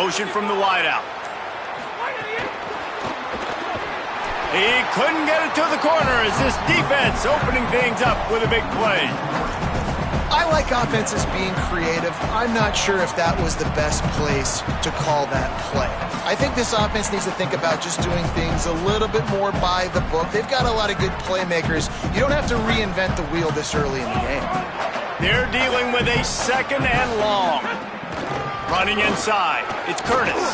motion from the wideout. He couldn't get it to the corner as this defense opening things up with a big play. I like offenses being creative. I'm not sure if that was the best place to call that play. I think this offense needs to think about just doing things a little bit more by the book. They've got a lot of good playmakers. You don't have to reinvent the wheel this early in the game. They're dealing with a 2nd and long. Running inside, it's Curtis.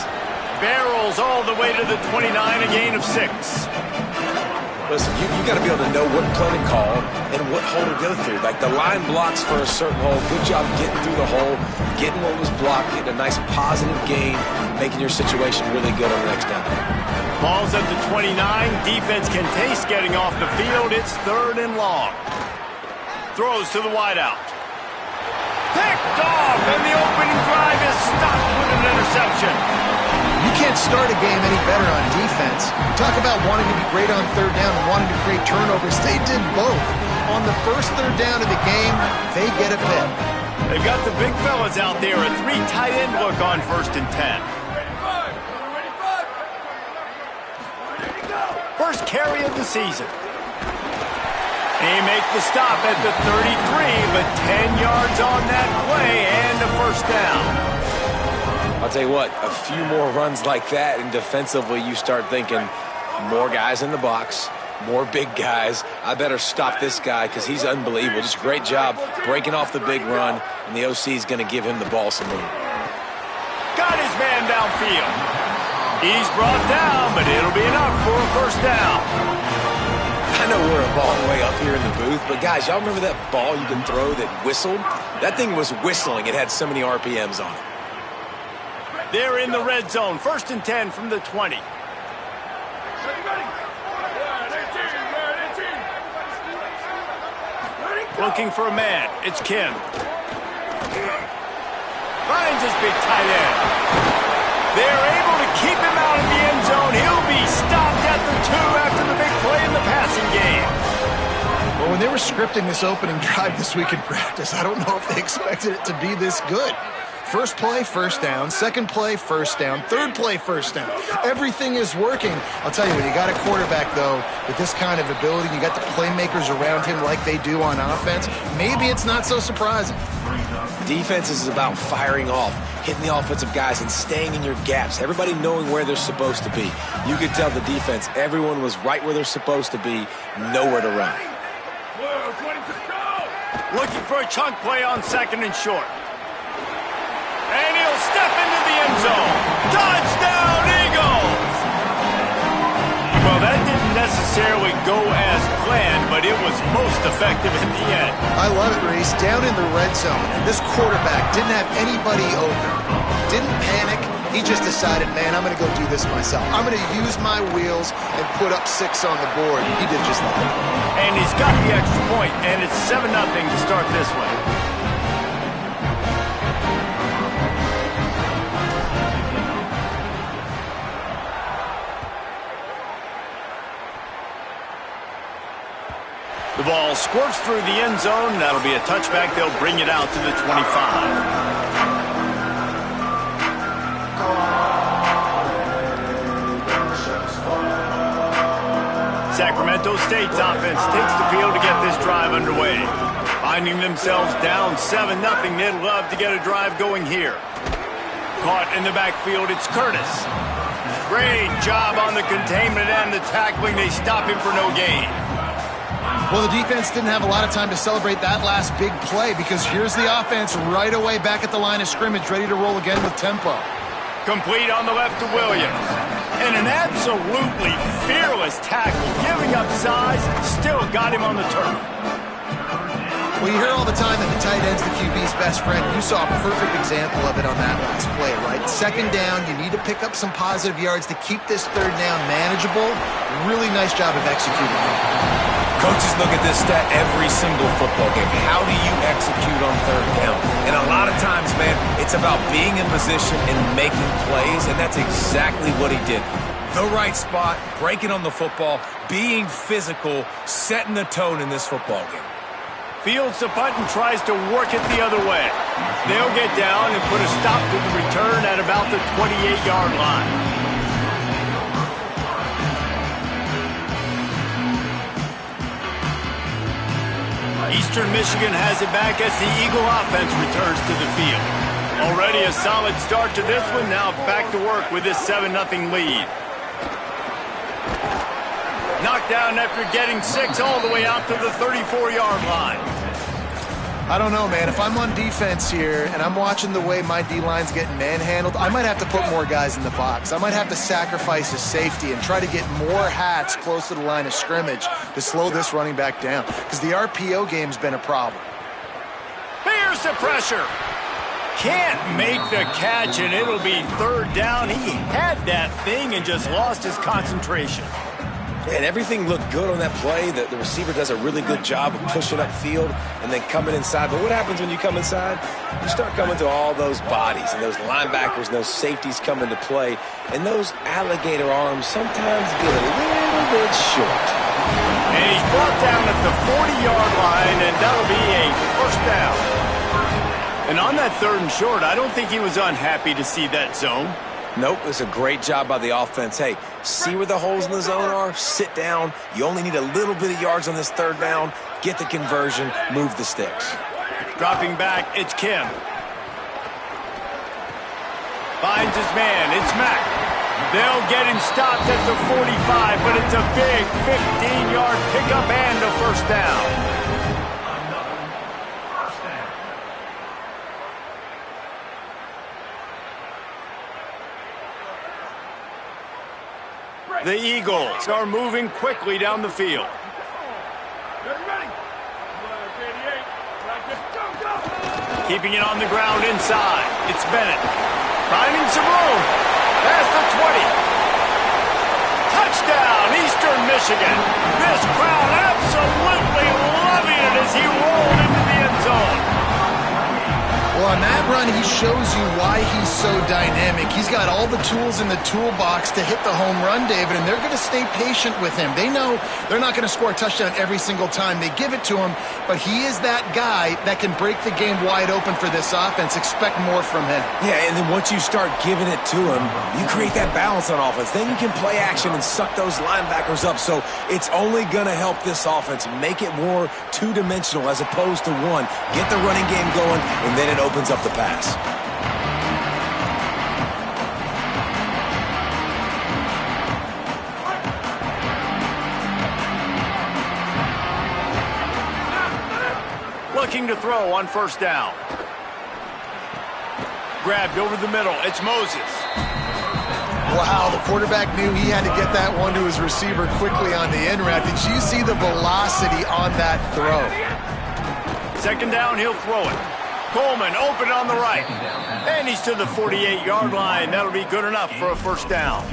Barrels all the way to the 29, a gain of 6. Listen, you got to be able to know what play to call and what hole to go through. Like the line blocks for a certain hole. Good job getting through the hole, getting what was blocked, getting a nice positive gain, making your situation really good on the next down. Ball's at the 29. Defense can taste getting off the field. It's 3rd and long. Throws to the wideout. Picked off, and the opening drive is stopped with an interception. You can't start a game any better on defense. Talk about wanting to be great on 3rd down and wanting to create turnovers. They did both. On the first 3rd down of the game, they get a pick. They've got the big fellas out there. A 3 tight end look on 1st and 10. First carry of the season. He makes the stop at the 33, but 10 yards on that play and a 1st down. I'll tell you what, a few more runs like that, and defensively you start thinking more guys in the box, more big guys. I better stop this guy because he's unbelievable. Just a great job breaking off the big run, and the OC is going to give him the ball some room. Got his man downfield. He's brought down, but it'll be enough for a 1st down. I know we're a long way up here in the booth, but guys, y'all remember that ball you can throw that whistled? That thing was whistling. It had so many RPMs on it. They're in the red zone. 1st and 10 from the 20. Looking for a man. It's Kim. Finds his big tight end. They're able to keep him out of the end zone. He'll be stopped at the 2 after the big play in the passing game. Well, when they were scripting this opening drive this week in practice, I don't know if they expected it to be this good. First play, 1st down. Second play, 1st down. Third play, 1st down. Everything is working. I'll tell you, when you got a quarterback, though, with this kind of ability, you got the playmakers around him like they do on offense, maybe it's not so surprising. Defense is about firing off, hitting the offensive guys, and staying in your gaps. Everybody knowing where they're supposed to be. You could tell the defense, everyone was right where they're supposed to be, nowhere to run. Looking for a chunk play on 2nd and short. And he'll step into the end zone. Touchdown, Eagles! Well, that didn't necessarily go as planned, but it was most effective in the end. I love it, Reese. Down in the red zone, and this quarterback didn't have anybody open. Didn't panic. He just decided, man, I'm going to go do this myself. I'm going to use my wheels and put up 6 on the board. He did just that. And he's got the extra point, and it's 7-0 to start this one. The ball squirts through the end zone. That'll be a touchback. They'll bring it out to the 25. Sacramento State's offense takes the field to get this drive underway. Finding themselves down 7-0, they'd love to get a drive going here. Caught in the backfield, it's Curtis. Great job on the containment and the tackling. They stop him for no gain. Well, the defense didn't have a lot of time to celebrate that last big play because here's the offense right away back at the line of scrimmage, ready to roll again with tempo. Complete on the left to Williams. And an absolutely fearless tackle, giving up size, still got him on the turf. Well, you hear all the time that the tight end's the QB's best friend. You saw a perfect example of it on that last play, right? 2nd down, you need to pick up some positive yards to keep this 3rd down manageable. Really nice job of executing. Coaches look at this stat every single football game. How do you execute on 3rd down? And a lot of times, man, it's about being in position and making plays, and that's exactly what he did. The right spot, breaking on the football, being physical, setting the tone in this football game. Fields the punt and tries to work it the other way. They'll get down and put a stop to the return at about the 28-yard line. Eastern Michigan has it back as the Eagle offense returns to the field. Already a solid start to this one. Now back to work with this 7-0 lead. Knocked down after getting 6 all the way out to the 34-yard line. I don't know, man. If I'm on defense here and I'm watching the way my D-line's getting manhandled, I might have to put more guys in the box. I might have to sacrifice a safety and try to get more hats close to the line of scrimmage to slow this running back down, because the RPO game's been a problem. Here's the pressure. Can't make the catch, and it'll be 3rd down. He had that thing and just lost his concentration. And everything looked good on that play. The receiver does a really good job of pushing upfield and then coming inside. But what happens when you come inside? You start coming to all those bodies and those linebackers and those safeties come into play. And those alligator arms sometimes get a little bit short. And he's brought down at the 40-yard line, and that'll be a 1st down. And on that 3rd and short, I don't think he was unhappy to see that zone. Nope, it's a great job by the offense. Hey, see where the holes in the zone are? Sit down. You only need a little bit of yards on this 3rd down. Get the conversion. Move the sticks. Dropping back, it's Kim. Finds his man, it's Mack. They'll get him stopped at the 45, but it's a big 15-yard pickup and a 1st down. The Eagles are moving quickly down the field. Keeping it on the ground inside. It's Bennett. Finding some room. Past the 20. Touchdown, Eastern Michigan. This crowd absolutely loving it as he rolled into the end zone. Well, on that run, he shows you why he's so dynamic. He's got all the tools in the toolbox to hit the home run, David, and they're going to stay patient with him. They know they're not going to score a touchdown every single time they give it to him, but he is that guy that can break the game wide open for this offense. Expect more from him. Yeah, and then once you start giving it to him, you create that balance on offense. Then you can play action and suck those linebackers up, so it's only going to help this offense make it more two-dimensional as opposed to one. Get the running game going, and then it opens up the pass. Looking to throw on 1st down. Grabbed over the middle. It's Moses. Wow, the quarterback knew he had to get that one to his receiver quickly on the in route. Did you see the velocity on that throw? 2nd down, he'll throw it. Coleman open on the right. And he's to the 48-yard line. That'll be good enough for a 1st down.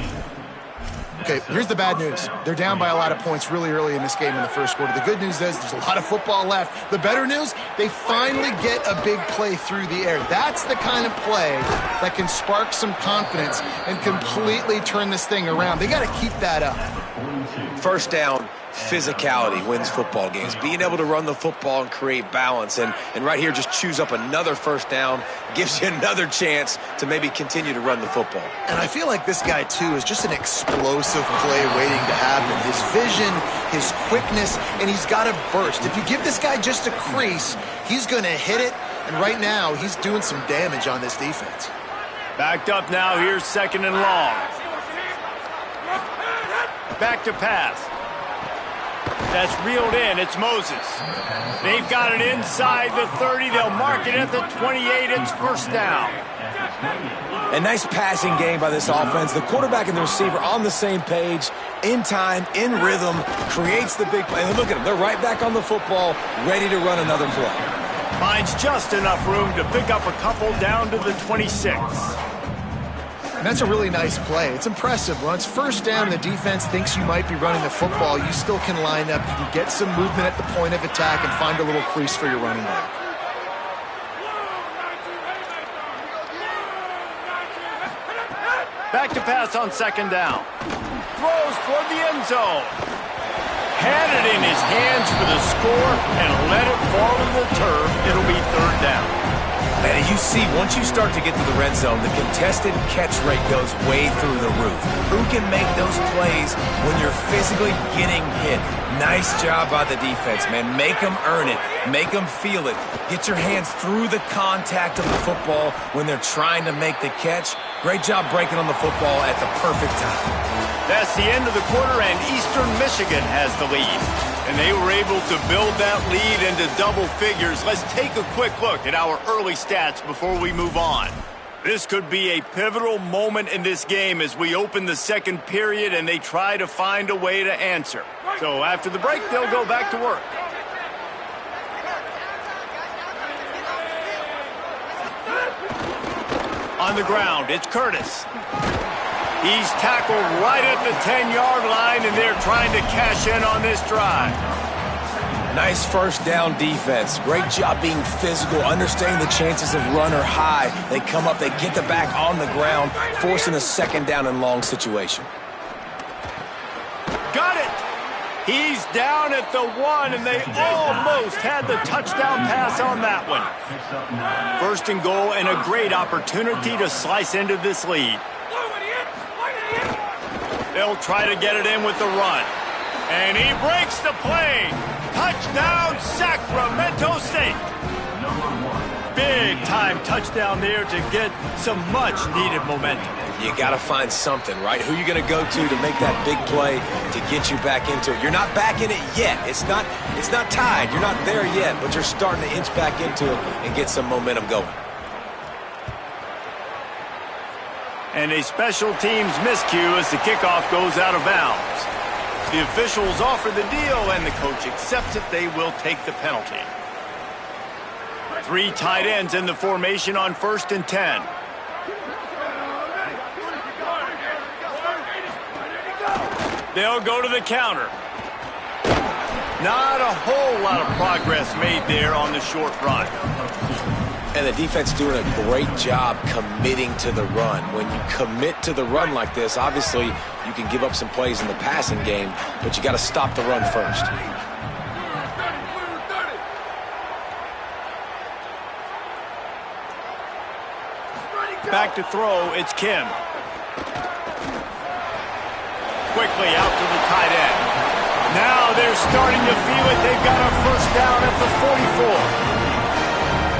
Okay, here's the bad news. They're down by a lot of points really early in this game in the 1st quarter. The good news is there's a lot of football left. The better news, they finally get a big play through the air. That's the kind of play that can spark some confidence and completely turn this thing around. They got to keep that up. 1st down, physicality wins football games. Being able to run the football and create balance. And right here, just choose up another 1st down, gives you another chance to maybe continue to run the football. And I feel like this guy, too, is just an explosive play waiting to happen. His vision, his quickness, and he's got a burst. If you give this guy just a crease, he's going to hit it. And right now, he's doing some damage on this defense. Backed up now. Here's 2nd and long. Back to pass. That's reeled in. It's Moses. They've got it inside the 30. They'll mark it at the 28. It's 1st down. A nice passing game by this offense. The quarterback and the receiver on the same page, in time, in rhythm, creates the big play. And look at them. They're right back on the football, ready to run another play. Finds just enough room to pick up a couple down to the 26. And that's a really nice play. It's impressive. When it's 1st down and the defense thinks you might be running the football, you still can line up. You can get some movement at the point of attack and find a little crease for your running back. Back to pass on 2nd down. Throws toward the end zone. had it in his hands for the score and let it fall to the turf. It'll be third down. And you see, once you start to get to the red zone, the contested catch rate goes way through the roof. Who can make those plays when you're physically getting hit? Nice job by the defense, man. Make them earn it. Make them feel it. Get your hands through the contact of the football when they're trying to make the catch. Great job breaking on the football at the perfect time. That's the end of the quarter, and Eastern Michigan has the lead. And they were able to build that lead into double figures. Let's take a quick look at our early stats before we move on. This could be a pivotal moment in this game as we open the second period and they try to find a way to answer. So after the break, they'll go back to work. On the ground, it's Curtis. He's tackled right at the 10-yard line, and they're trying to cash in on this drive. Nice first down defense. Great job being physical, understanding the chances of run are high. They come up, they get the back on the ground, forcing a second down and long situation. Got it! He's down at the 1, and they almost had the touchdown pass on that one. First and goal, and a great opportunity to slice into this lead. They'll try to get it in with the run. And he breaks the play. Touchdown, Sacramento State. Big-time touchdown there to get some much-needed momentum. You got to find something, right? Who are you going to go to make that big play to get you back into it? You're not back in it yet. It's not tied. You're not there yet, but you're starting to inch back into it and get some momentum going. And a special teams miscue as the kickoff goes out of bounds. The officials offer the deal, and the coach accepts it. They will take the penalty. 3 tight ends in the formation on 1st and 10. They'll go to the counter. Not a whole lot of progress made there on the short run. And the defense doing a great job committing to the run. When you commit to the run like this, obviously you can give up some plays in the passing game, but you got to stop the run first. Back to throw, it's Kim. Quickly out to the tight end. Now they're starting to feel it. They've got a first down at the 44.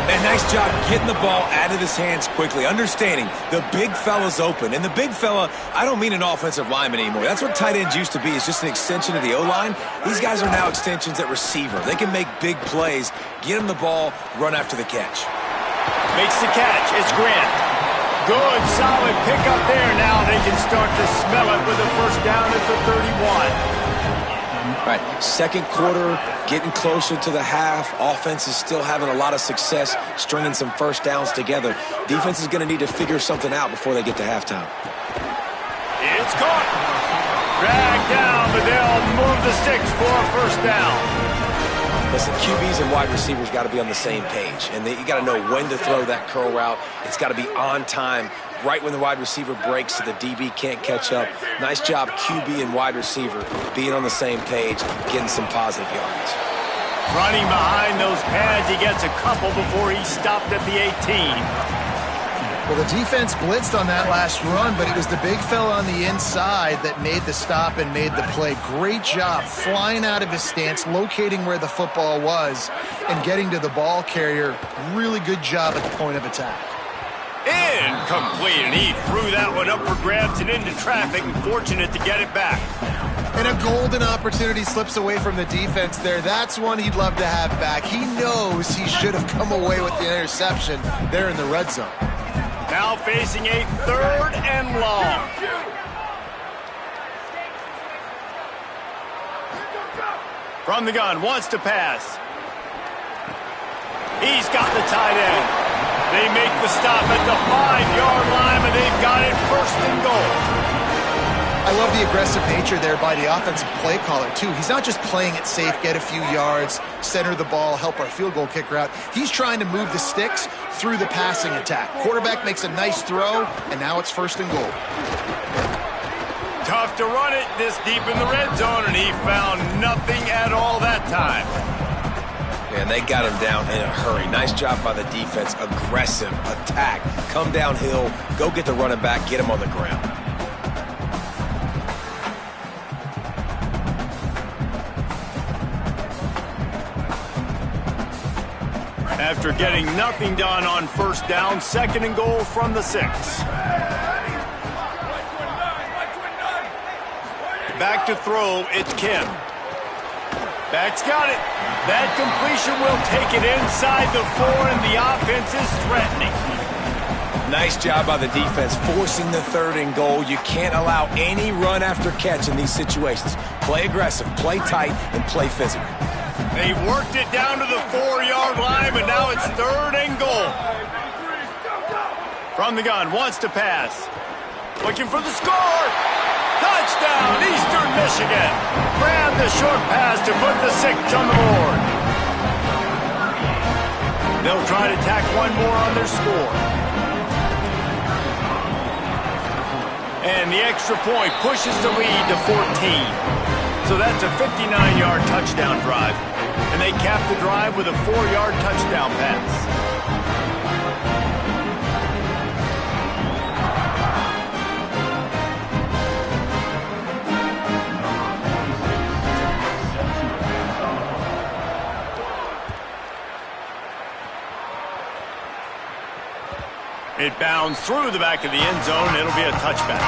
And nice job getting the ball out of his hands quickly, understanding the big fella's open. And the big fella, I don't mean an offensive lineman anymore. That's what tight ends used to be. It's just an extension of the O-line. These guys are now extensions at receiver. They can make big plays, get him the ball, run after the catch. Makes the catch. It's Grant. Good, solid pickup there. Now they can start to smell it with a first down at the 31. All right, second quarter, getting closer to the half. Offense is still having a lot of success stringing some first downs together. Defense is going to need to figure something out before they get to halftime. It's caught. Dragged down, but they'll move the sticks for a first down. Listen, QBs and wide receivers got to be on the same page, and you got to know when to throw that curl route. It's got to be on time, right when the wide receiver breaks so the DB can't catch up. Nice job, QB and wide receiver, being on the same page, getting some positive yards. Running behind those pads, he gets a couple before he stopped at the 18. Well, the defense blitzed on that last run, but it was the big fella on the inside that made the stop and made the play. Great job flying out of his stance, locating where the football was, and getting to the ball carrier. Really good job at the point of attack. Incomplete, and he threw that one up for grabs and into traffic, and fortunate to get it back. And a golden opportunity slips away from the defense there. That's one he'd love to have back. He knows he should have come away with the interception there in the red zone. Now facing a 3rd and long. From the gun, wants to pass. He's got the tight end. They make the stop at the 5-yard line, and they've got it 1st and goal. I love the aggressive nature there by the offensive play caller, too. He's not just playing it safe, get a few yards, center the ball, help our field goal kicker out. He's trying to move the sticks through the passing attack. Quarterback makes a nice throw, and now it's 1st and goal. Tough to run it this deep in the red zone, and he found nothing at all that time. And they got him down in a hurry. Nice job by the defense. Aggressive attack. Come downhill. Go get the running back. Get him on the ground. After getting nothing done on first down, 2nd and goal from the 6. Back to throw, it's Kim. Back's got it. That completion will take it inside the 4, and the offense is threatening. Nice job by the defense, forcing the 3rd and goal. You can't allow any run after catch in these situations. Play aggressive, play tight, and play physical. They worked it down to the 4-yard line, but now it's 3rd and goal. From the gun, wants to pass. Looking for the score. Touchdown, Eastern Michigan. Grab the short pass to put the 6 on the board. They'll try to tack one more on their score. And the extra point pushes the lead to 14. So that's a 59-yard touchdown drive. And they cap the drive with a 4-yard touchdown pass. It bounds through the back of the end zone. It'll be a touchback.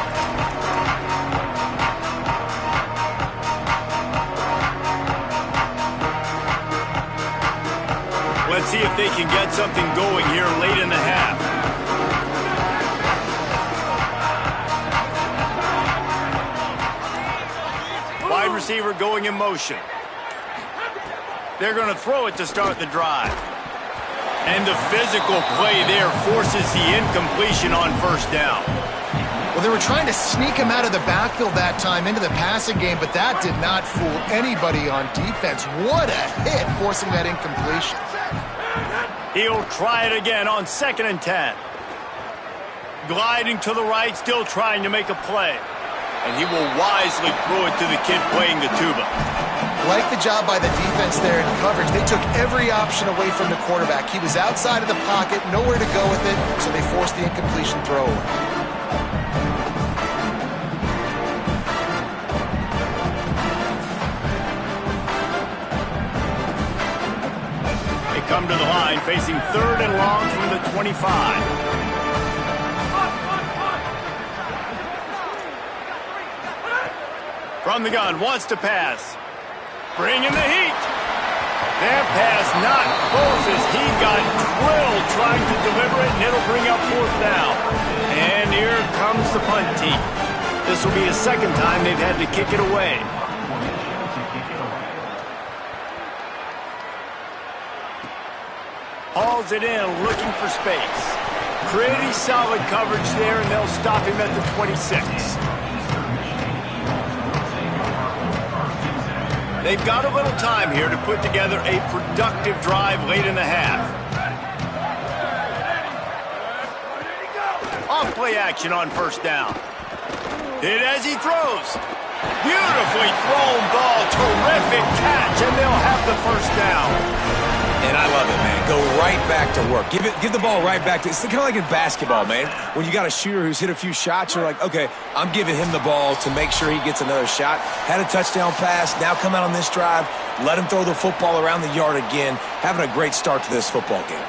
Let's see if they can get something going here late in the half. Wide receiver going in motion. They're going to throw it to start the drive. And the physical play there forces the incompletion on first down. Well, they were trying to sneak him out of the backfield that time into the passing game, but that did not fool anybody on defense. What a hit, forcing that incompletion. He'll try it again on 2nd and 10. Gliding to the right, still trying to make a play. And he will wisely throw it to the kid playing the tuba. Like the job by the defense there in coverage. They took every option away from the quarterback. He was outside of the pocket, nowhere to go with it, so they forced the incompletion throw. They come to the line, facing 3rd and long from the 25. From the gun, wants to pass. Bringing the heat. That pass not close as he got drilled trying to deliver it, and it'll bring up 4th down. And here comes the punt team. This will be the 2nd time they've had to kick it away. Hauls it in, looking for space. Pretty solid coverage there, and they'll stop him at the 26. They've got a little time here to put together a productive drive late in the half. Off-play action on first down. Hit as he throws. Beautifully thrown ball. Terrific catch, and they'll have the first down. And I love it, man. Go right back to work. Give the ball right back to. It's kind of like in basketball, man. When you got a shooter who's hit a few shots, you're like, okay, I'm giving him the ball to make sure he gets another shot. Had a touchdown pass. Now come out on this drive. Let him throw the football around the yard again. Having a great start to this football game.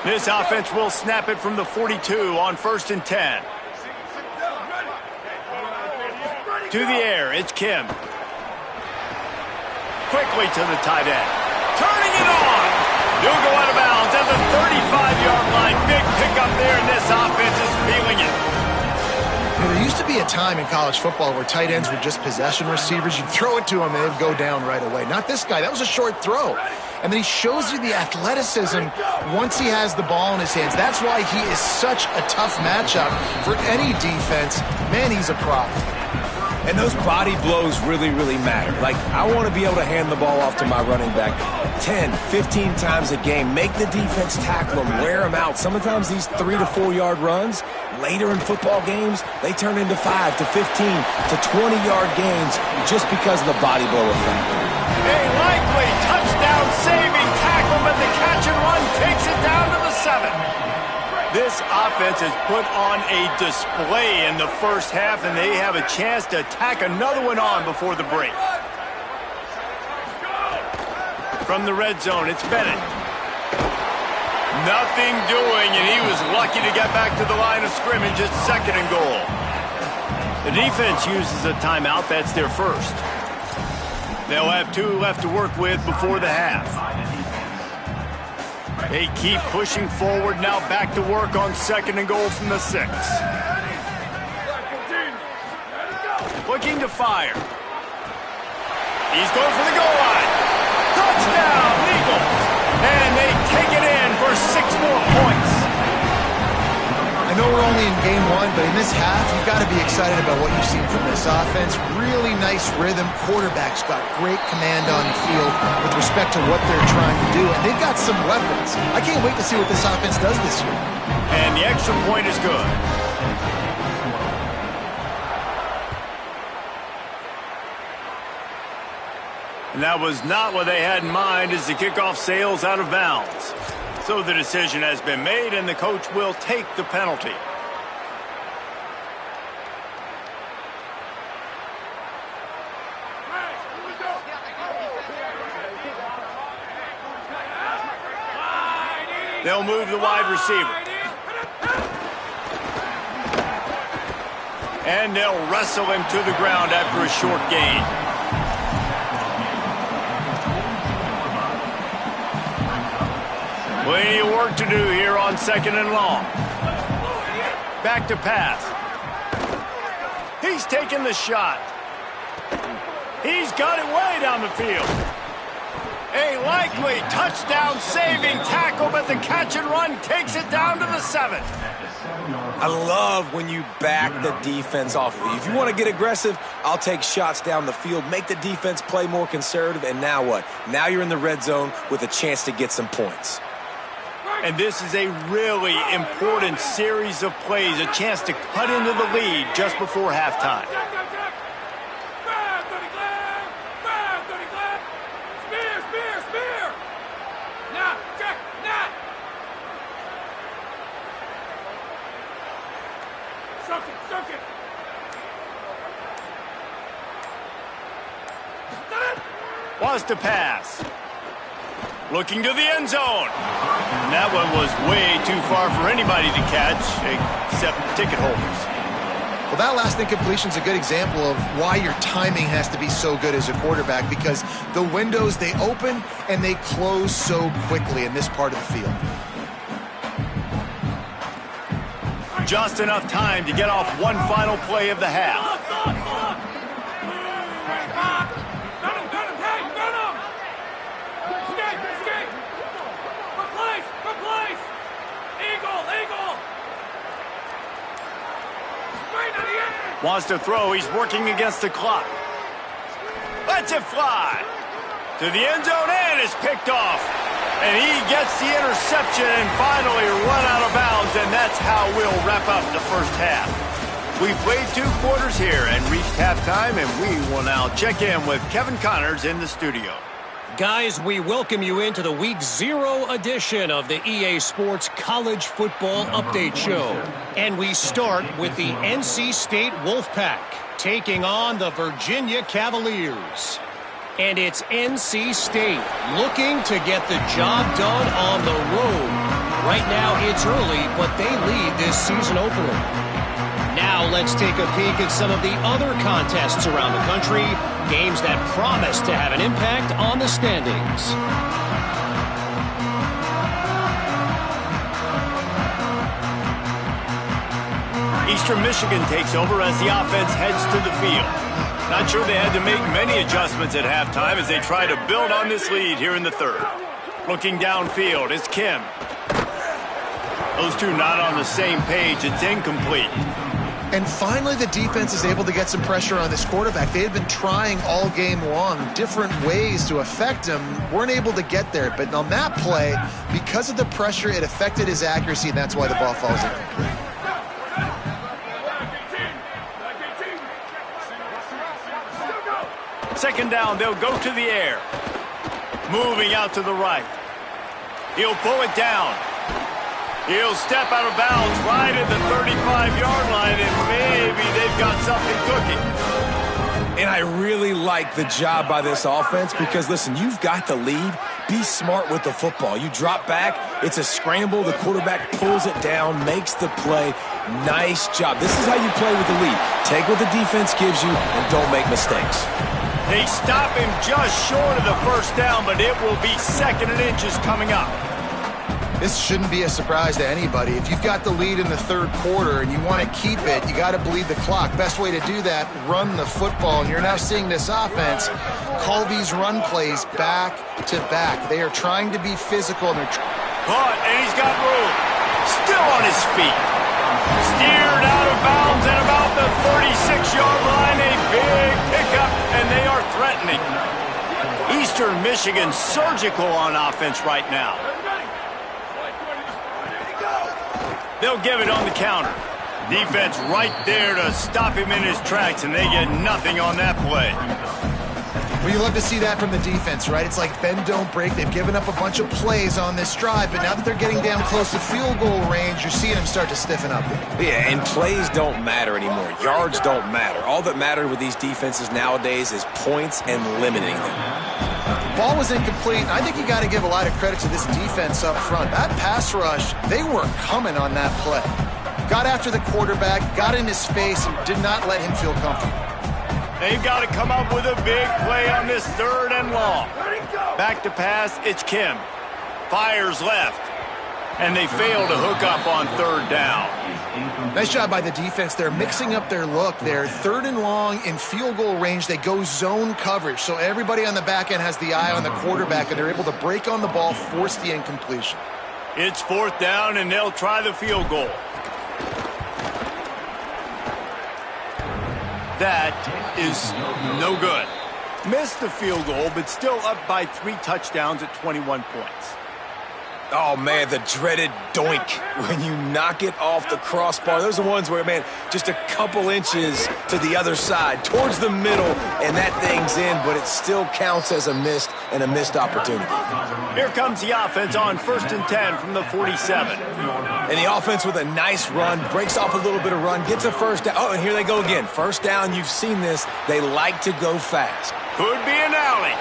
This offense will snap it from the 42 on 1st and 10. To the air, it's Kim. Quickly to the tight end. Turning it on. He'll go out of bounds at the 35-yard line. Big pickup there, and this offense is feeling it. You know, there used to be a time in college football where tight ends were just possession receivers. You'd throw it to him, and they'd go down right away. Not this guy. That was a short throw. And then he shows you the athleticism once he has the ball in his hands. That's why he is such a tough matchup for any defense. Man, he's a prop. And those body blows really, really matter. Like, I want to be able to hand the ball off to my running back 10, 15 times a game. Make the defense tackle them, wear them out. Sometimes these 3 to 4 yard runs, later in football games, they turn into 5 to 15 to 20-yard gains just because of the body blow effect. A likely touchdown-saving tackle, but the catch and run takes it down to the 7. This offense has put on a display in the first half, and they have a chance to tack another one on before the break. From the red zone, it's Bennett. Nothing doing, and he was lucky to get back to the line of scrimmage at 2nd and goal. The defense uses a timeout. That's their first. They'll have 2 left to work with before the half. They keep pushing forward, now back to work on 2nd and goal from the 6. Looking to fire. He's going for the goal line. Touchdown, Eagles! And they take it in for 6 more points. I know we're only in game 1, but in this half, you've got to be excited about what you've seen from this offense. Really nice rhythm. Quarterback's got great command on the field with respect to what they're trying to do, and they've got some weapons. I can't wait to see what this offense does this year. And the extra point is good. And that was not what they had in mind as the kickoff sails out of bounds. So the decision has been made, and the coach will take the penalty. They'll move the wide receiver. And they'll wrestle him to the ground after a short gain. Plenty of work to do here on 2nd and long. Back to pass. He's taking the shot. He's got it way down the field. A likely touchdown-saving tackle, but the catch and run takes it down to the 7. I love when you back the defense off of you. If you want to get aggressive, I'll take shots down the field, make the defense play more conservative, and now what? Now you're in the red zone with a chance to get some points. And this is a really important series of plays, a chance to cut into the lead just before halftime. Wants to pass. Looking to the end zone. And that one was way too far for anybody to catch, except ticket holders. Well, that last incompletion is a good example of why your timing has to be so good as a quarterback, because the windows, they open and they close so quickly in this part of the field. Just enough time to get off one final play of the half. Wants to throw. He's working against the clock. Lets it fly. To the end zone, and it's picked off. And he gets the interception and finally run out of bounds, and that's how we'll wrap up the first half. We've played 2 quarters here and reached halftime, and we will now check in with Kevin Connors in the studio. Guys, we welcome you into the Week 0 edition of the EA Sports College Football Update Show. And we start with the NC State Wolfpack taking on the Virginia Cavaliers. And it's NC State looking to get the job done on the road. Right now it's early, but they lead this season opener. Now let's take a peek at some of the other contests around the country, games that promise to have an impact on the standings. Eastern Michigan takes over as the offense heads to the field. Not sure they had to make many adjustments at halftime as they try to build on this lead here in the third. Looking downfield, it's Kim. Those two not on the same page. It's incomplete. And finally, the defense is able to get some pressure on this quarterback. They had been trying all game long different ways to affect him, weren't able to get there. But on that play, because of the pressure, it affected his accuracy, and that's why the ball falls incomplete. Second down, they'll go to the air. Moving out to the right. He'll pull it down. He'll step out of bounds right at the 35-yard line, and maybe they've got something cooking. And I really like the job by this offense because, listen, you've got the lead. Be smart with the football. You drop back, it's a scramble. The quarterback pulls it down, makes the play. Nice job. This is how you play with the lead. Take what the defense gives you and don't make mistakes. They stop him just short of the first down, but it will be 2nd and inches coming up. This shouldn't be a surprise to anybody. If you've got the lead in the third quarter and you want to keep it, you got to bleed the clock. Best way to do that, run the football. And you're now seeing this offense call these run plays back to back. They are trying to be physical. And they're caught, and he's got room. Still on his feet. Steered out of bounds at about the 36-yard line. A big pickup, and they are threatening. Eastern Michigan surgical on offense right now. They'll give it on the counter. Defense right there to stop him in his tracks, and they get nothing on that play. Well, you love to see that from the defense, right? It's like bend, don't break. They've given up a bunch of plays on this drive, but now that they're getting down close to field goal range, you're seeing them start to stiffen up. Yeah, and plays don't matter anymore. Yards don't matter. All that matters with these defenses nowadays is points and limiting them. Ball was incomplete. I think you got to give a lot of credit to this defense up front. That pass rush, they were coming on that play. Got after the quarterback, got in his face, and did not let him feel comfortable. They've got to come up with a big play on this 3rd and long. Back to pass, it's Kim. Fires left. And they fail to hook up on 3rd down. Nice job by the defense. They're mixing up their look. They're 3rd and long in field goal range. They go zone coverage. So everybody on the back end has the eye on the quarterback, and they're able to break on the ball, force the incompletion. It's 4th down, and they'll try the field goal. That is no good. Missed the field goal, but still up by 3 touchdowns at 21 points. Oh, man, the dreaded doink when you knock it off the crossbar. Those are the ones where, man, just a couple inches to the other side, towards the middle, and that thing's in, but it still counts as a missed opportunity. Here comes the offense on 1st and 10 from the 47. And the offense with a nice run, breaks off a little bit of run, gets a first down. Oh, and here they go again. First down, you've seen this. They like to go fast. Could be an alley.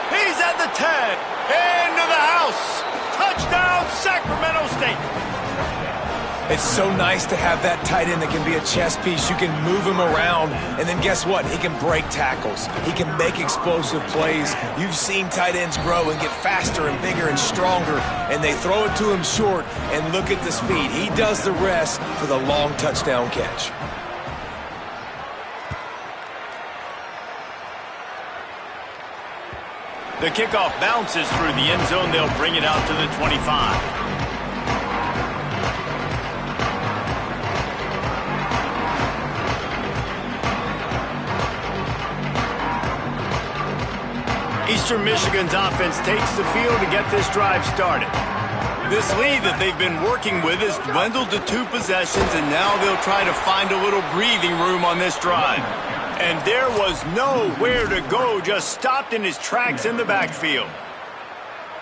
He's at the 10. Into the house. Touchdown, Sacramento State. It's so nice to have that tight end that can be a chess piece. You can move him around, and then guess what? He can break tackles. He can make explosive plays. You've seen tight ends grow and get faster and bigger and stronger, and they throw it to him short, and look at the speed. He does the rest for the long touchdown catch. The kickoff bounces through the end zone. They'll bring it out to the 25. Eastern Michigan's offense takes the field to get this drive started. This lead that they've been working with has dwindled to 2 possessions, and now they'll try to find a little breathing room on this drive. And there was nowhere to go, just stopped in his tracks in the backfield.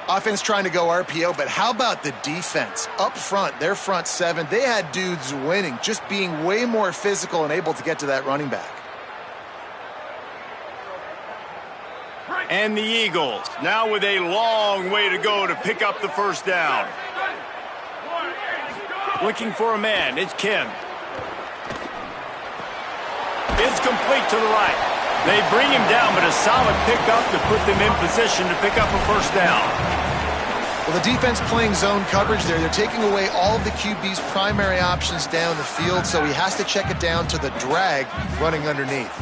Offense trying to go RPO, but how about the defense? Up front, their front 7, they had dudes winning, just being way more physical and able to get to that running back. And the Eagles, now with a long way to go to pick up the first down. Looking for a man, it's Kim. It's complete to the right. They bring him down, but a solid pickup to put them in position to pick up a first down. Well, the defense playing zone coverage there. They're taking away all of the QB's primary options down the field, so he has to check it down to the drag running underneath.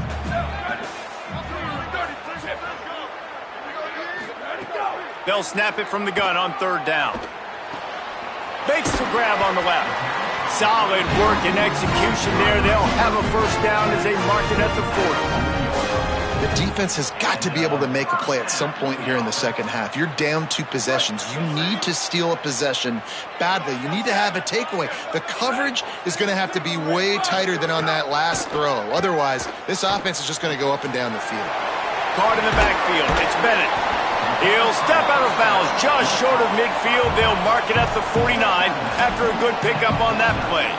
They'll snap it from the gun on 3rd down. Makes the grab on the left. Solid work and execution there. They'll have a first down as they mark it at the 40. The defense has got to be able to make a play at some point here in the second half. You're down 2 possessions. You need to steal a possession badly. You need to have a takeaway. The coverage is going to have to be way tighter than on that last throw. Otherwise, this offense is just going to go up and down the field. Caught in the backfield. It's Bennett. He'll step out of bounds just short of midfield. They'll mark it at the 49 after a good pickup on that play.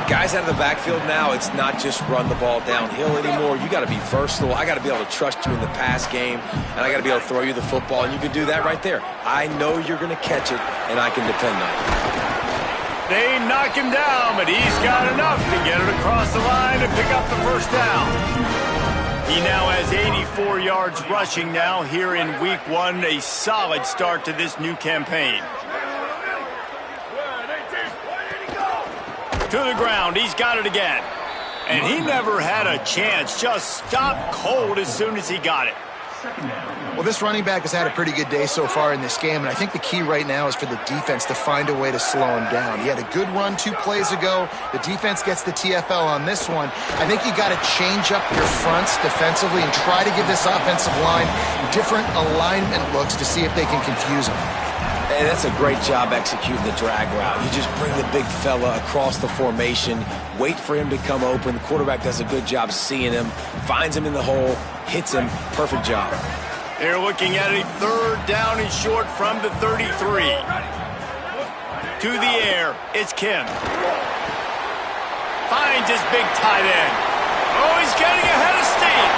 Guys out of the backfield now, it's not just run the ball downhill anymore. You got to be versatile. I got to be able to trust you in the pass game, and I got to be able to throw you the football, and you can do that right there. I know you're going to catch it, and I can depend on it. They knock him down, but he's got enough to get it across the line to pick up the first down. He now has 84 yards rushing now here in Week 1, a solid start to this new campaign. To the ground, he's got it again. And he never had a chance, just stopped cold as soon as he got it. Well, this running back has had a pretty good day so far in this game, and I think the key right now is for the defense to find a way to slow him down. He had a good run 2 plays ago. The defense gets the TFL on this one. I think you got to change up your fronts defensively and try to give this offensive line different alignment looks to see if they can confuse him. Hey, that's a great job executing the drag route. You just bring the big fella across the formation, wait for him to come open. The quarterback does a good job seeing him, finds him in the hole, hits him. Perfect job. They're looking at a 3rd down and short from the 33. To the air, it's Kim. Finds his big tight end. Oh, he's getting ahead of steam.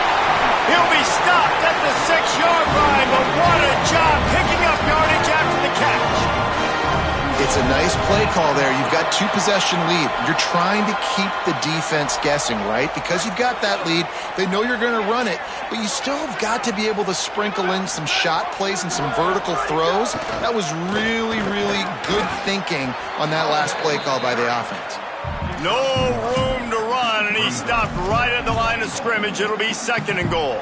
He'll be stopped at the 6-yard line, but what a job picking up yardage after the catch. It's a nice play call there. You've got 2-possession lead. You're trying to keep the defense guessing, right? Because you've got that lead, they know you're going to run it, but you still have got to be able to sprinkle in some shot plays and some vertical throws. That was really, really good thinking on that last play call by the offense. No room to run, and he stopped right at the line of scrimmage. It'll be 2nd and goal.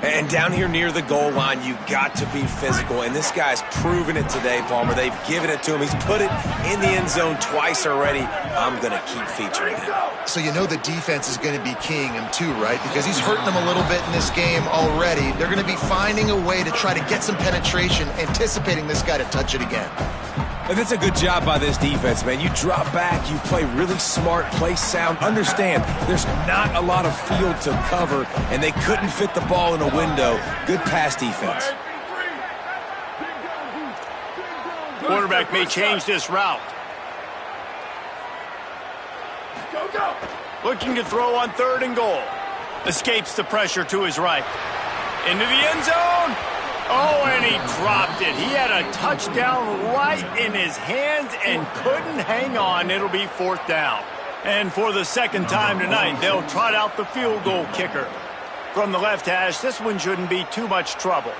And down here near the goal line, you got to be physical. And this guy's proven it today, Palmer. They've given it to him. He's put it in the end zone twice already. I'm going to keep featuring him. So you know the defense is going to be keying him too, right? Because he's hurting them a little bit in this game already. They're going to be finding a way to try to get some penetration, anticipating this guy to touch it again. And that's a good job by this defense, man. You drop back, you play really smart, play sound. Understand, there's not a lot of field to cover, and they couldn't fit the ball in a window. Good pass defense. Quarterback may change this route. Looking to throw on 3rd and goal. Escapes the pressure to his right. Into the end zone. Oh, and he dropped it. He had a touchdown right in his hands and couldn't hang on. It'll be 4th down. And for the 2nd time tonight, they'll trot out the field goal kicker. From the left hash, this one shouldn't be too much trouble.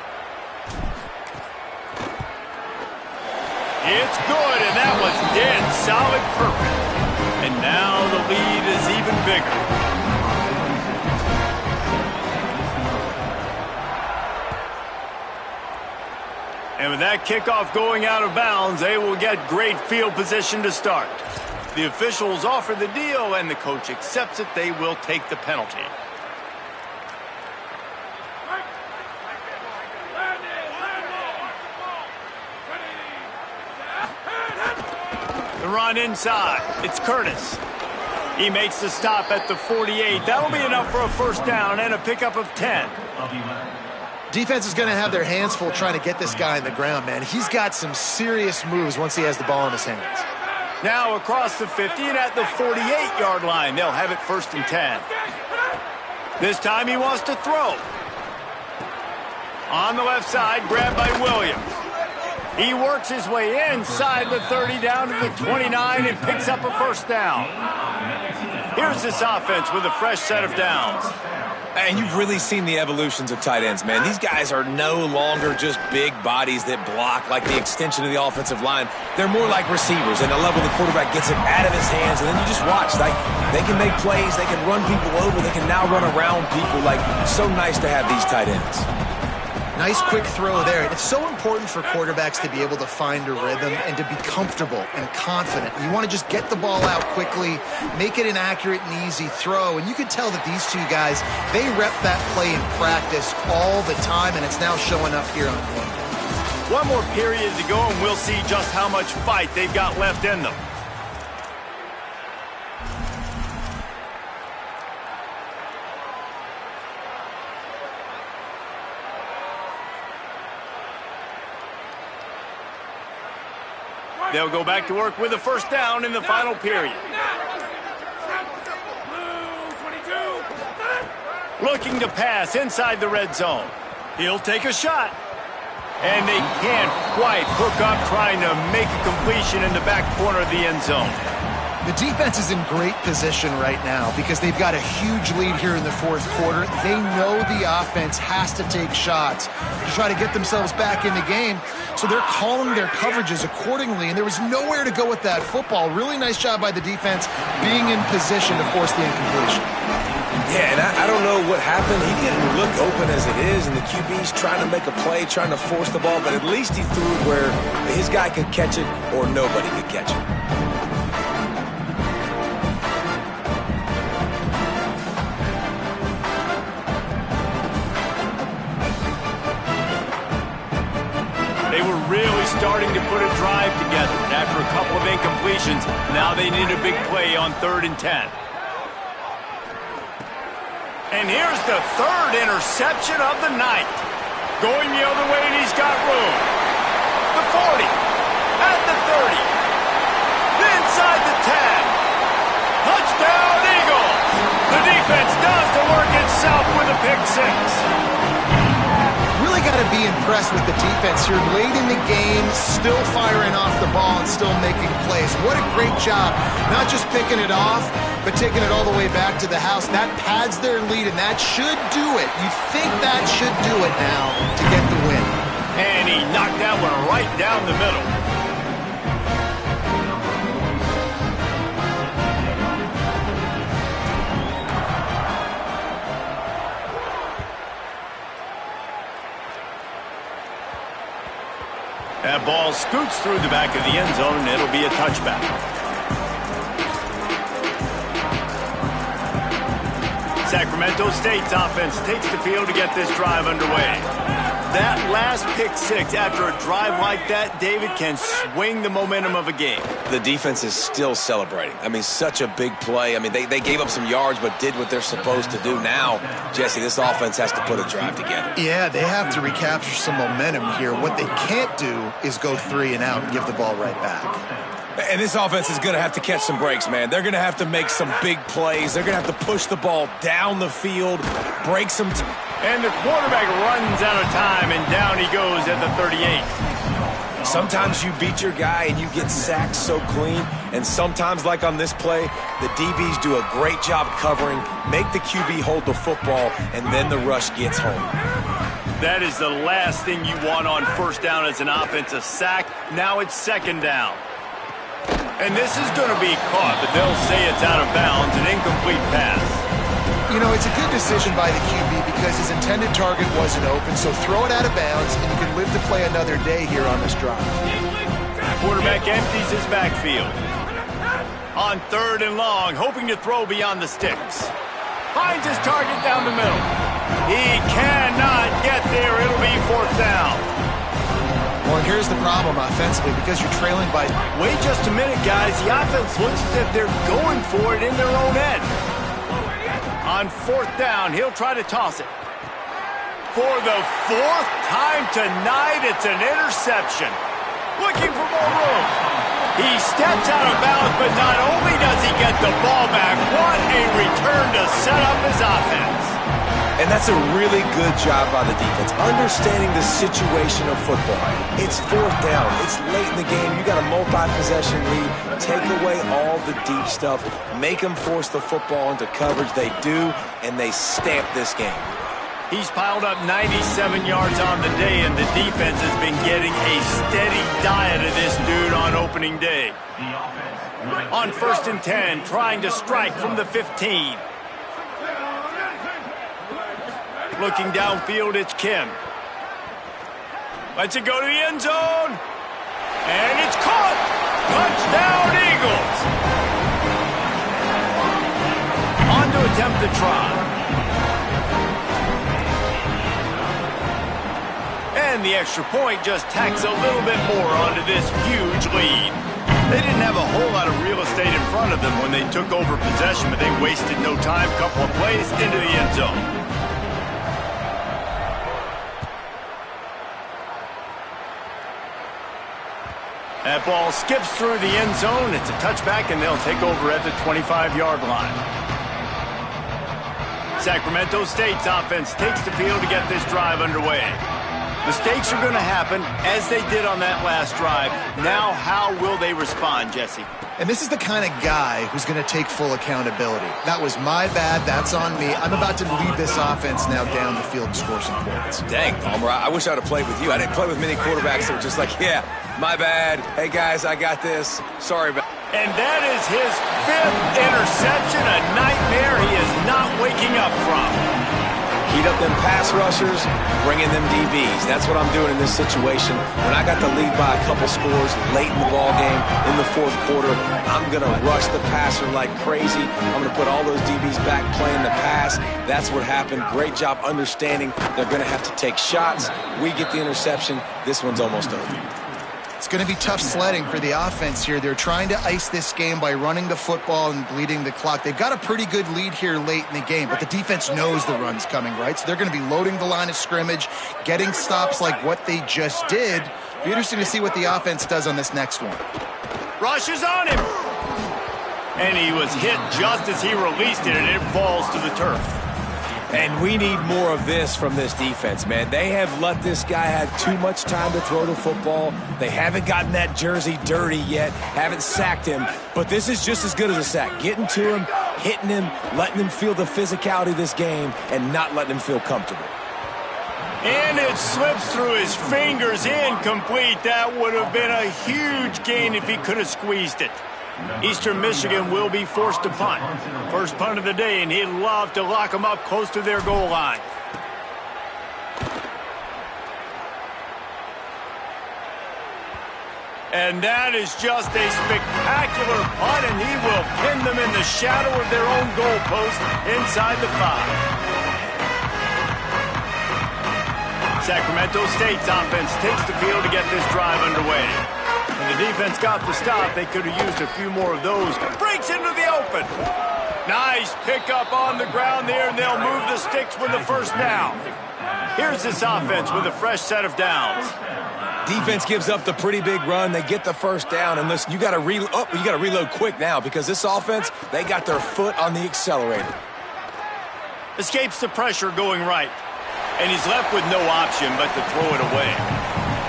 It's good, and that was dead solid perfect. And now the lead is even bigger. And with that kickoff going out of bounds, they will get great field position to start. The officials offer the deal, and the coach accepts it. They will take the penalty. The run inside. It's Curtis. He makes the stop at the 48. That'll be enough for a first down and a pickup of 10. Defense is going to have their hands full trying to get this guy on the ground, man. He's got some serious moves once he has the ball in his hands. Now across the 50 and at the 48-yard line. They'll have it 1st and 10. This time he wants to throw. On the left side, grabbed by Williams. He works his way inside the 30 down to the 29 and picks up a first down. Here's this offense with a fresh set of downs. And you've really seen the evolutions of tight ends, man. These guys are no longer just big bodies that block like the extension of the offensive line. They're more like receivers, and I love when the quarterback gets it out of his hands, and then you just watch. Like, they can make plays, they can run people over, they can now run around people. Like, so nice to have these tight ends. Nice quick throw there. It's so important for quarterbacks to be able to find a rhythm and to be comfortable and confident. You want to just get the ball out quickly, make it an accurate and easy throw. And you can tell that these two guys, they rep that play in practice all the time, and it's now showing up here on game day. One more period to go, and we'll see just how much fight they've got left in them. They'll go back to work with a first down in the final period. Looking to pass inside the red zone. He'll take a shot. And they can't quite hook up trying to make a completion in the back corner of the end zone. The defense is in great position right now because they've got a huge lead here in the fourth quarter. They know the offense has to take shots to try to get themselves back in the game. So they're calling their coverages accordingly, and there was nowhere to go with that football. Really nice job by the defense being in position to force the incompletion. Yeah, and I don't know what happened. He didn't look open as it is, and the QB's trying to make a play, trying to force the ball, but at least he threw it where his guy could catch it or nobody could catch it. They were really starting to put a drive together. And after a couple of incompletions, now they need a big play on 3rd and 10. And here's the third interception of the night. Going the other way, and he's got room. The 40, at the 30, inside the 10. Touchdown, Eagles! The defense does the work itself with a pick six. Really got to be impressed with the defense here. Late in the game, still firing off the ball and still making plays. What a great job. Not just picking it off, but taking it all the way back to the house. That pads their lead, and that should do it. You think that should do it now to get the win. And he knocked that one right down the middle. That ball scoots through the back of the end zone, and it'll be a touchback. Sacramento State's offense takes the field to get this drive underway. That last pick six after a drive like that, David, can swing the momentum of a game. The defense is still celebrating. I mean, such a big play. I mean, they gave up some yards but did what they're supposed to do. Now, Jesse, this offense has to put a drive together. Yeah, they have to recapture some momentum here. What they can't do is go 3 and out and give the ball right back. And this offense is going to have to catch some breaks, man. They're going to have to make some big plays. They're going to have to push the ball down the field, break some... And the quarterback runs out of time, and down he goes at the 38. Sometimes you beat your guy and you get sacked so clean, and sometimes, like on this play, the DBs do a great job covering, make the QB hold the football, and then the rush gets home. That is the last thing you want on first down as an offensive sack. Now it's second down. And this is going to be caught, but they'll say it's out of bounds, an incomplete pass. You know, it's a good decision by the QB because his intended target wasn't open, so throw it out of bounds, and you can live to play another day here on this drive. Quarterback empties his backfield. On 3rd and long, hoping to throw beyond the sticks. Finds his target down the middle. He cannot get there. It'll be 4th down. Well, and here's the problem offensively, because you're trailing by... Wait just a minute, guys. The offense looks as if they're going for it in their own end. On 4th down, he'll try to toss it. For the 4th time tonight, it's an interception. Looking for more room. He steps out of bounds, but not only does he get the ball back, what a return to set up his offense. And that's a really good job by the defense, understanding the situation of football. It's 4th down. It's late in the game. You got a multi-possession lead. Take away all the deep stuff. Make them force the football into coverage. They do, and they stamp this game. He's piled up 97 yards on the day, and the defense has been getting a steady diet of this dude on opening day. On 1st and 10, trying to strike from the 15. Looking downfield, it's Kim. Lets it go to the end zone. And it's caught. Touchdown, Eagles. On to attempt the try. And the extra point just tacks a little bit more onto this huge lead. They didn't have a whole lot of real estate in front of them when they took over possession, but they wasted no time. Couple of plays into the end zone. That ball skips through the end zone. It's a touchback, and they'll take over at the 25-yard line. Sacramento State's offense takes the field to get this drive underway. Mistakes are going to happen, as they did on that last drive. Now, how will they respond, Jesse? And this is the kind of guy who's going to take full accountability. That was my bad. That's on me. I'm about to lead this offense now down the field and score some points. Dang, Palmer, I wish I would have played with you. I didn't play with many quarterbacks that were just like, yeah, my bad. Hey, guys, I got this. Sorry about. And that is his 5th interception, a nightmare he is not waking up from. Heat up them pass rushers, bring in them DBs. That's what I'm doing in this situation. When I got the lead by a couple scores late in the ball game, in the 4th quarter, I'm going to rush the passer like crazy. I'm going to put all those DBs back playing the pass. That's what happened. Great job understanding they're going to have to take shots. We get the interception. This one's almost over. It's going to be tough sledding for the offense here. They're trying to ice this game by running the football and bleeding the clock. They've got a pretty good lead here late in the game, but the defense knows the run's coming, right? So they're going to be loading the line of scrimmage, getting stops like what they just did. Be interesting to see what the offense does on this next one. Rushes on him. And he was hit just as he released it, and it falls to the turf. And we need more of this from this defense, man. They have let this guy have too much time to throw the football. They haven't gotten that jersey dirty yet, haven't sacked him. But this is just as good as a sack. Getting to him, hitting him, letting him feel the physicality of this game, and not letting him feel comfortable. And it slips through his fingers, incomplete. That would have been a huge gain if he could have squeezed it. Eastern Michigan will be forced to punt. First punt of the day, and he'd love to lock them up close to their goal line. And that is just a spectacular punt, and he will pin them in the shadow of their own goalpost inside the 5. Sacramento State's offense takes the field to get this drive underway. And the defense got the stop. They could have used a few more of those. Breaks into the open. Nice pickup on the ground there, and they'll move the sticks with the first down. Here's this offense with a fresh set of downs. Defense gives up the pretty big run. They get the first down, and listen, you got to reload quick now because this offense, they got their foot on the accelerator. Escapes the pressure going right. And he's left with no option but to throw it away.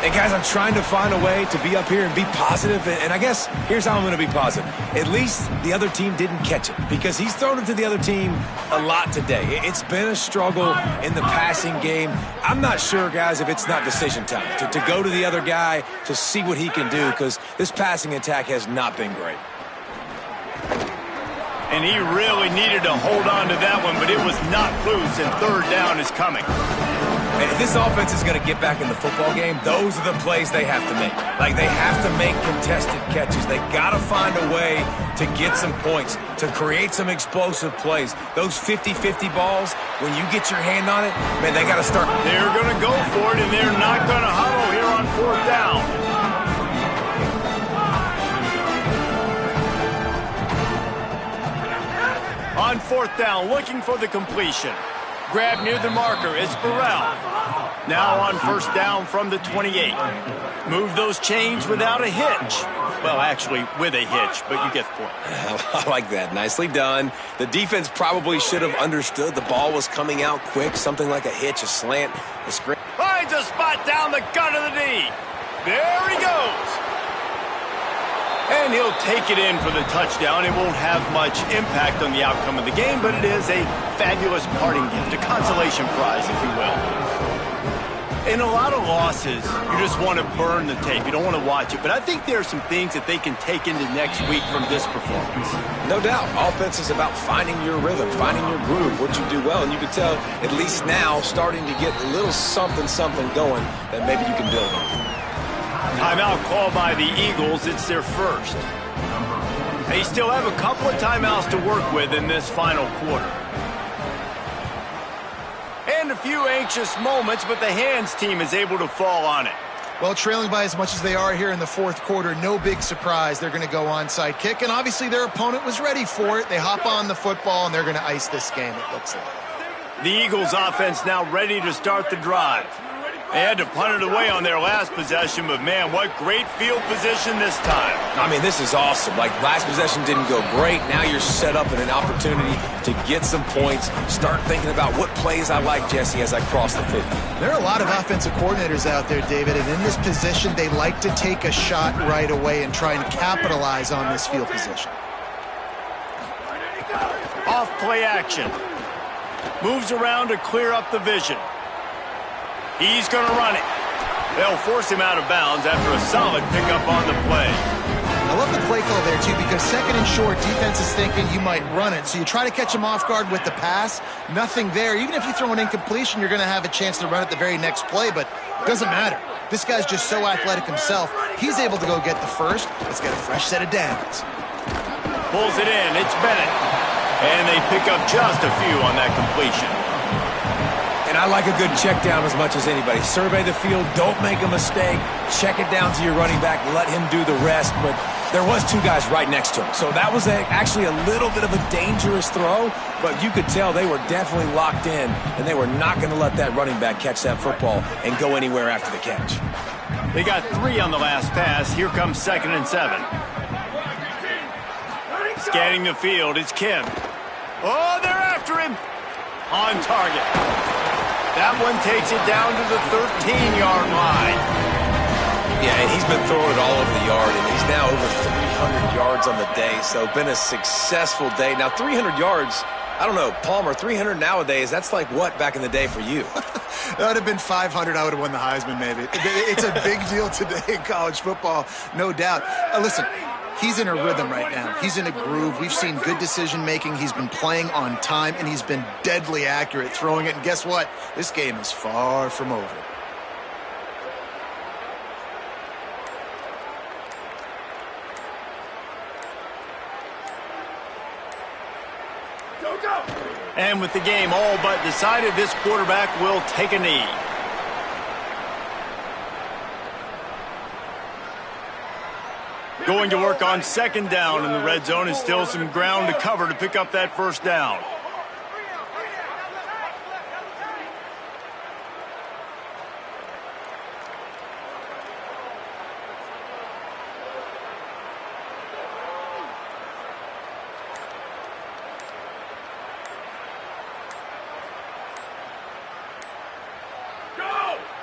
Hey, guys, I'm trying to find a way to be up here and be positive, and I guess here's how I'm going to be positive. At least the other team didn't catch it because he's thrown it to the other team a lot today. It's been a struggle in the passing game. I'm not sure, guys, if it's not decision time to go to the other guy to see what he can do because this passing attack has not been great. And he really needed to hold on to that one, but it was not loose, and third down is coming. And if this offense is going to get back in the football game, those are the plays they have to make. Like, they have to make contested catches. They got to find a way to get some points, to create some explosive plays. Those 50-50 balls, when you get your hand on it, man, they got to start. They're going to go for it, and they're not going to huddle here on fourth down. On fourth down, looking for the completion. Grab near the marker, it's Burrell. Now on first down from the 28. Move those chains without a hitch. Well, actually, with a hitch, but you get the point. I like that. Nicely done. The defense probably should have understood the ball was coming out quick, something like a hitch, a slant, a screen. Finds a spot down the gut of the knee. There he goes. And he'll take it in for the touchdown. It won't have much impact on the outcome of the game, but it is a fabulous parting gift, a consolation prize, if you will. In a lot of losses, you just want to burn the tape. You don't want to watch it. But I think there are some things that they can take into next week from this performance. No doubt. Offense is about finding your rhythm, finding your groove, what you do well. And you can tell, at least now, starting to get a little something going that maybe you can build on. Timeout called by the Eagles. It's their first. They still have a couple of timeouts to work with in this final quarter. And a few anxious moments, but the hands team is able to fall on it. Well, trailing by as much as they are here in the fourth quarter, no big surprise. They're going to go onside kick, and obviously their opponent was ready for it. They hop on the football, and they're going to ice this game, it looks like. The Eagles offense now ready to start the drive. They had to punt it away on their last possession, but man, what great field position this time. I mean, this is awesome. Like, last possession didn't go great. Now you're set up in an opportunity to get some points. Start thinking about what plays I like, Jesse, as I cross the 50. There are a lot of offensive coordinators out there, David, and in this position, they like to take a shot right away and try and capitalize on this field position. Off play action. Moves around to clear up the vision. He's going to run it. They'll force him out of bounds after a solid pickup on the play. I love the play call there, too, because second and short, defense is thinking you might run it. So you try to catch him off guard with the pass. Nothing there. Even if you throw an incompletion, you're going to have a chance to run it the very next play, but it doesn't matter. This guy's just so athletic himself. He's able to go get the first. Let's get a fresh set of downs. Pulls it in. It's Bennett. And they pick up just a few on that completion. And I like a good check down as much as anybody. Survey the field, don't make a mistake, check it down to your running back, let him do the rest. But there was two guys right next to him. So that was actually a little bit of a dangerous throw, but you could tell they were definitely locked in, and they were not going to let that running back catch that football and go anywhere after the catch. They got 3 on the last pass. Here comes 2nd and 7. Scanning the field, it's Kim. Oh, they're after him. On target. That one takes it down to the 13-yard line. Yeah, and he's been throwing it all over the yard, and he's now over 300 yards on the day, so been a successful day. Now, 300 yards, I don't know, Palmer, 300 nowadays, that's like what back in the day for you? That would have been 500. I would have won the Heisman, maybe. It's a big deal today in college football, no doubt. Listen, he's in a rhythm right now. He's in a groove. We've seen good decision-making. He's been playing on time, and he's been deadly accurate throwing it. And guess what? This game is far from over. And with the game all but decided, this quarterback will take a knee. Going to work on 2nd down in the red zone, and still some ground to cover to pick up that 1st down.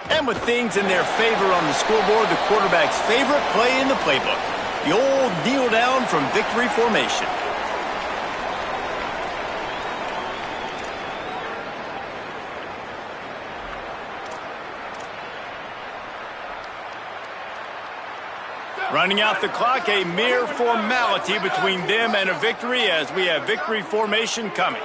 And with things in their favor on the scoreboard, the quarterback's favorite play in the playbook. The old kneel down from victory formation. Running out the clock, a mere formality between them and a victory as we have victory formation coming.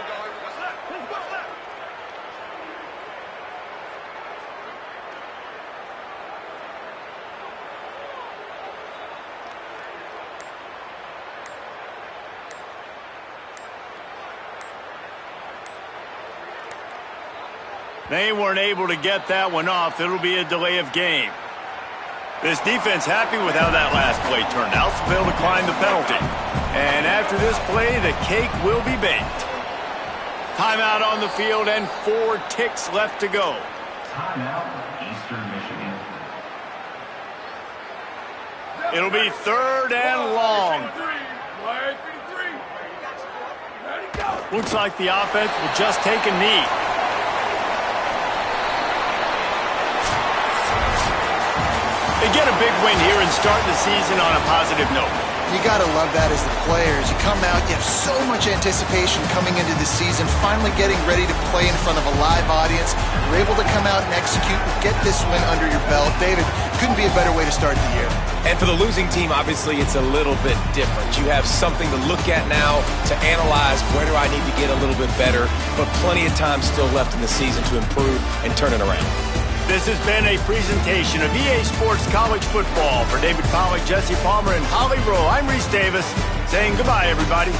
They weren't able to get that one off. It'll be a delay of game. This defense happy with how that last play turned out, so they'll decline the penalty. And after this play, the cake will be baked. Timeout on the field and 4 ticks left to go. Timeout, Eastern Michigan. It'll be 3rd and long. Looks like the offense will just take a knee. They get a big win here and start the season on a positive note. You got to love that as the players. You come out, you have so much anticipation coming into the season, finally getting ready to play in front of a live audience. You're able to come out and execute and get this win under your belt. David, couldn't be a better way to start the year. And for the losing team, obviously, it's a little bit different. You have something to look at now to analyze where do I need to get a little bit better, but plenty of time still left in the season to improve and turn it around. This has been a presentation of EA Sports College Football. For David Pollack, Jesse Palmer, and Holly Rowe, I'm Reese Davis saying goodbye, everybody.